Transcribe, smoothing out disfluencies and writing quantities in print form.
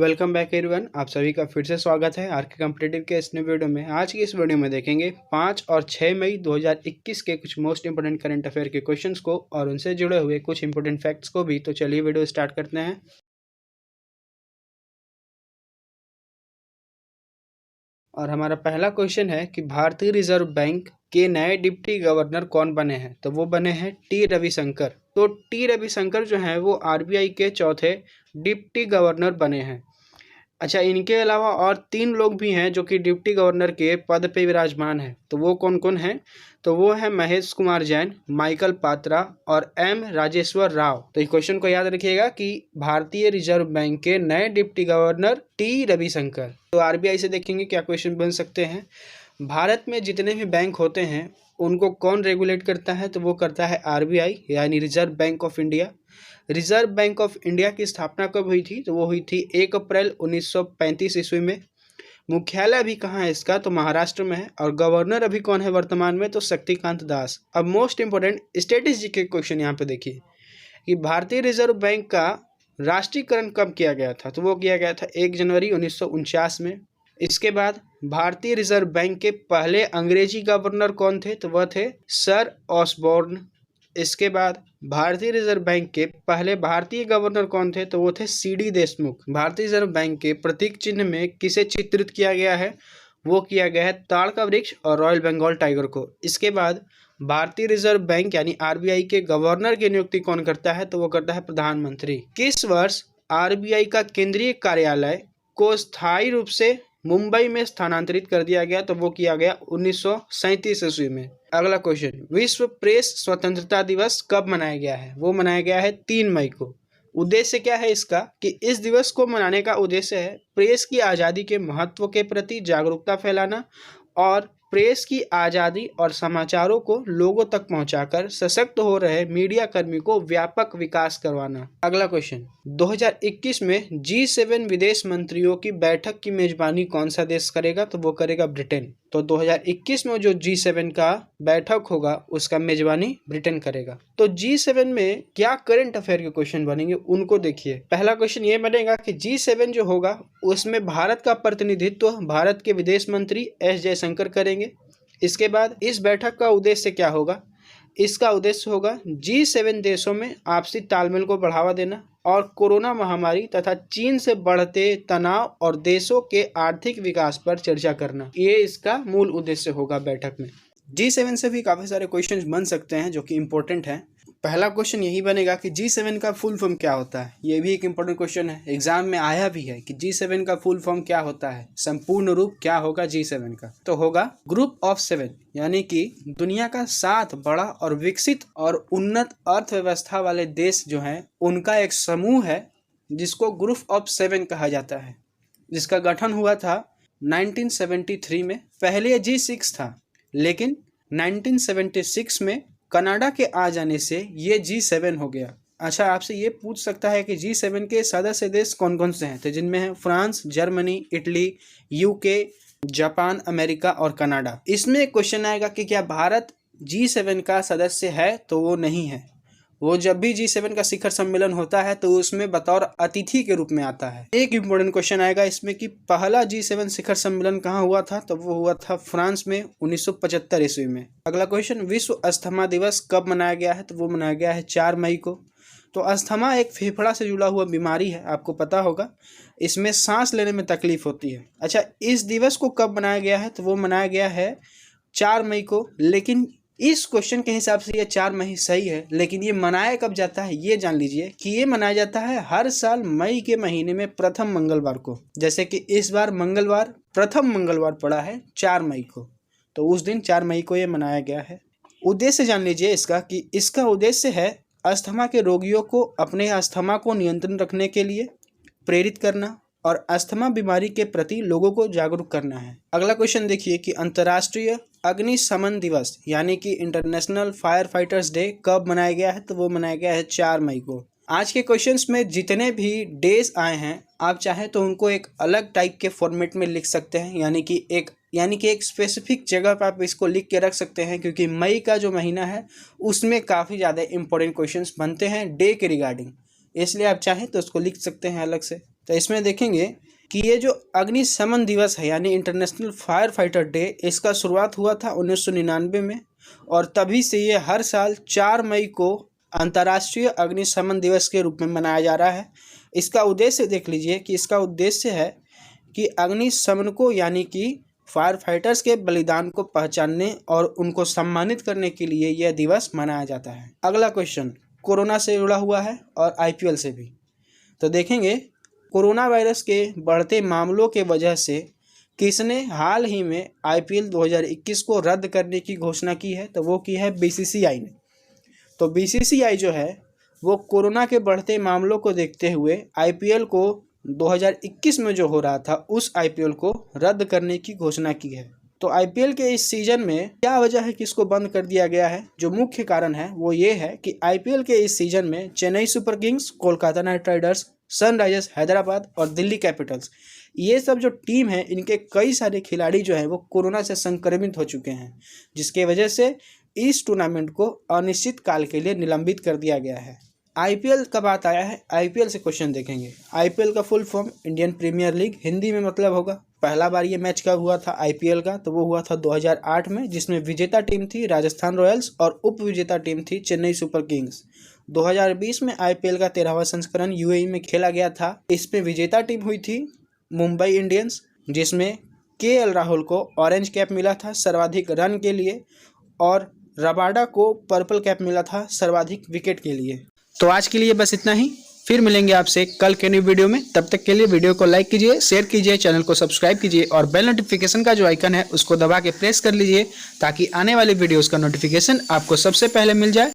Welcome back everyone. आप सभी का फिर से स्वागत है आरके कॉम्पिटिटिव के इस नए वीडियो में। आज की इस वीडियो में देखेंगे 5 और 6 मई 2021 के कुछ मोस्ट इंपोर्टेंट करंट अफेयर के क्वेश्चंस को और उनसे जुड़े हुए कुछ इंपोर्टेंट फैक्ट्स को भी। तो चलिए वीडियो स्टार्ट करते हैं। और हमारा पहला क्वेश्चन है कि भारतीय रिजर्व बैंक के नए डिप्टी गवर्नर कौन बने हैं। तो वो बने हैं टी रविशंकर। तो टी रविशंकर जो हैं वो आरबीआई के चौथे डिप्टी गवर्नर बने हैं। अच्छा, इनके अलावा और 3 लोग भी हैं जो कि डिप्टी गवर्नर के पद पे विराजमान हैं। तो वो कौन कौन हैं? तो वो है महेश कुमार जैन, माइकल पात्रा और एम राजेश्वर राव। तो इस क्वेश्चन को याद रखिएगा कि भारतीय रिजर्व बैंक के नए डिप्टी गवर्नर टी रविशंकर। तो आरबीआई से देखेंगे क्या क्वेश्चन बन सकते हैं। भारत में जितने भी बैंक होते हैं उनको कौन रेगुलेट करता है? तो वो करता है आरबीआई यानी reserve bank of India. Reserve bank of India की स्थापना कब हुई थी? तो वो हुई थी 1 अप्रैल 1935 ईस्वी में। मुख्यालय अभी कहाँ है इसका? तो महाराष्ट्र में है। और गवर्नर अभी कौन है वर्तमान में? तो शक्तिकांत दास। अब मोस्ट इंपोर्टेंट स्टैटिस्टिक के क्वेश्चन यहाँ पे देखिए कि भारतीय रिजर्व बैंक का राष्ट्रीयकरण कब किया गया था? तो वो किया गया था 1 जनवरी 1949 में। इसके बाद भारतीय रिजर्व बैंक के पहले अंग्रेजी गवर्नर कौन थे? तो वह थे सर ऑसबोर्न। इसके बाद भारतीय रिजर्व बैंक के पहले भारतीय गवर्नर कौन थे? तो वो थे सीडी देशमुख। भारतीय रिजर्व बैंक के प्रतीक चिन्ह में किसे चित्रित किया गया है? वो किया गया है ताड़ का वृक्ष और रॉयल बंगाल टाइगर को। इसके बाद भारतीय रिजर्व बैंक यानी आरबीआई के गवर्नर की नियुक्ति कौन करता है? तो वो करता है प्रधानमंत्री। किस वर्ष आरबीआई का केंद्रीय कार्यालय को स्थायी रूप से मुंबई में स्थानांतरित कर दिया गया? तो वो किया गया 1937 ईस्वी में। अगला क्वेश्चन, विश्व प्रेस स्वतंत्रता दिवस कब मनाया गया है? वो मनाया गया है 3 मई को। उद्देश्य क्या है इसका? कि इस दिवस को मनाने का उद्देश्य है प्रेस की आज़ादी के महत्व के प्रति जागरूकता फैलाना और प्रेस की आज़ादी और समाचारों को लोगों तक पहुंचाकर सशक्त हो रहे मीडिया कर्मी को व्यापक विकास करवाना। अगला क्वेश्चन, 2021 में G7 विदेश मंत्रियों की बैठक की मेजबानी कौन सा देश करेगा? तो वो करेगा ब्रिटेन। तो 2021 में जो G7 का बैठक होगा उसका मेजबानी ब्रिटेन करेगा। तो G7 में क्या करंट अफेयर के क्वेश्चन बनेंगे उनको देखिए। पहला क्वेश्चन ये बनेगा कि G7 जो होगा उसमें भारत का प्रतिनिधित्व भारत के विदेश मंत्री एस जयशंकर करेंगे। इसके बाद इस बैठक का उद्देश्य क्या होगा? इसका उद्देश्य होगा G7 देशों में आपसी तालमेल को बढ़ावा देना और कोरोना महामारी तथा चीन से बढ़ते तनाव और देशों के आर्थिक विकास पर चर्चा करना। ये इसका मूल उद्देश्य होगा बैठक में। G7 से भी काफ़ी सारे क्वेश्चंस बन सकते हैं जो कि इम्पोर्टेंट हैं। पहला क्वेश्चन यही बनेगा कि G7 का फुल फॉर्म क्या होता है। ये भी एक इम्पोर्टेंट क्वेश्चन है, एग्जाम में आया भी है कि G7 का फुल फॉर्म क्या होता है, संपूर्ण रूप क्या होगा G7 का? तो होगा ग्रुप ऑफ 7, यानी कि दुनिया का 7 बड़ा और विकसित और उन्नत अर्थव्यवस्था वाले देश जो हैं उनका एक समूह है जिसको ग्रुप ऑफ 7 कहा जाता है, जिसका गठन हुआ था 1973 में। पहले ये G6 था लेकिन 1976 में कनाडा के आ जाने से ये G7 हो गया। अच्छा, आपसे ये पूछ सकता है कि G7 के सदस्य देश कौन कौन से हैं? तो जिनमें है France, Germany, Italy, UK, Japan, America और कनाडा। इसमें एक क्वेश्चन आएगा कि क्या भारत G7 का सदस्य है? तो वो नहीं है। वो जब भी G7 का शिखर सम्मेलन होता है तो उसमें बतौर अतिथि के रूप में आता है। एक इम्पोर्टेंट क्वेश्चन आएगा इसमें कि पहला G7 शिखर सम्मेलन कहाँ हुआ था? तो वो हुआ था फ्रांस में 1975 ईस्वी में। अगला क्वेश्चन, विश्व अस्थमा दिवस कब मनाया गया है? तो वो मनाया गया है 4 मई को। तो अस्थमा एक फेफड़ा से जुड़ा हुआ बीमारी है, आपको पता होगा। इसमें सांस लेने में तकलीफ होती है। अच्छा, इस दिवस को कब मनाया गया है? तो वो मनाया गया है 4 मई को। लेकिन इस क्वेश्चन के हिसाब से ये 4 मई सही है, लेकिन ये मनाया कब जाता है ये जान लीजिए कि ये मनाया जाता है हर साल मई के महीने में प्रथम मंगलवार को। जैसे कि इस बार मंगलवार प्रथम मंगलवार पड़ा है 4 मई को, तो उस दिन 4 मई को ये मनाया गया है। उद्देश्य जान लीजिए इसका कि इसका उद्देश्य है अस्थमा के रोगियों को अपने अस्थमा को नियंत्रण रखने के लिए प्रेरित करना और अस्थमा बीमारी के प्रति लोगों को जागरूक करना है। अगला क्वेश्चन देखिए कि अंतर्राष्ट्रीय अग्निशमन दिवस यानी कि इंटरनेशनल फायर फाइटर्स डे कब मनाया गया है? तो वो मनाया गया है 4 मई को। आज के क्वेश्चंस में जितने भी डेज आए हैं आप चाहें तो उनको एक अलग टाइप के फॉर्मेट में लिख सकते हैं, यानी कि एक स्पेसिफिक जगह पर आप इसको लिख के रख सकते हैं, क्योंकि मई का जो महीना है उसमें काफ़ी ज़्यादा इंपॉर्टेंट क्वेश्चंस बनते हैं डे के रिगार्डिंग, इसलिए आप चाहें तो उसको लिख सकते हैं अलग से। तो इसमें देखेंगे कि ये जो अग्निशमन दिवस है यानी इंटरनेशनल फायर फाइटर डे, इसका शुरुआत हुआ था 1999 में और तभी से ये हर साल 4 मई को अंतर्राष्ट्रीय अग्निशमन दिवस के रूप में मनाया जा रहा है। इसका उद्देश्य देख लीजिए कि इसका उद्देश्य है कि अग्निशमन को यानी कि फायर फाइटर्स के बलिदान को पहचानने और उनको सम्मानित करने के लिए यह दिवस मनाया जाता है। अगला क्वेश्चन कोरोना से जुड़ा हुआ है और आईपीएल से भी। तो देखेंगे कोरोना वायरस के बढ़ते मामलों के वजह से किसने हाल ही में आईपीएल 2021 को रद्द करने की घोषणा की है, तो वो की है बीसीसीआई ने। तो बीसीसीआई जो है वो कोरोना के बढ़ते मामलों को देखते हुए आईपीएल को 2021 में जो हो रहा था उस आईपीएल को रद्द करने की घोषणा की है। तो आईपीएल के इस सीजन में क्या वजह है कि इसको बंद कर दिया गया है? जो मुख्य कारण है वो ये है कि आईपीएल के इस सीजन में Chennai super Kings, Kolkata night Riders, Sunrisers Hyderabad और दिल्ली कैपिटल्स, ये सब जो टीम है इनके कई सारे खिलाड़ी जो हैं वो कोरोना से संक्रमित हो चुके हैं, जिसके वजह से इस टूर्नामेंट को अनिश्चित काल के लिए निलंबित कर दिया गया है। आईपीएल का बात आया है, आईपीएल से क्वेश्चन देखेंगे। आईपीएल का full form Indian Premier League, Hindi में मतलब होगा। पहला बार ये मैच कब हुआ था आईपीएल का, तो वो हुआ था 2008 में, जिसमें विजेता टीम थी राजस्थान रॉयल्स और उप विजेता टीम थी चेन्नई सुपर किंग्स। 2020 में आईपीएल का 13वां संस्करण यूएई में खेला गया था। इसमें विजेता टीम हुई थी मुंबई इंडियंस, जिसमें केएल राहुल को ऑरेंज कैप मिला था सर्वाधिक रन के लिए और रबाडा को पर्पल कैप मिला था सर्वाधिक विकेट के लिए। तो आज के लिए बस इतना ही, फिर मिलेंगे आपसे कल के न्यू वीडियो में। तब तक के लिए वीडियो को लाइक कीजिए, शेयर कीजिए, चैनल को सब्सक्राइब कीजिए और बेल नोटिफिकेशन का जो आइकन है उसको दबा के प्रेस कर लीजिए ताकि आने वाले वीडियोस का नोटिफिकेशन आपको सबसे पहले मिल जाए।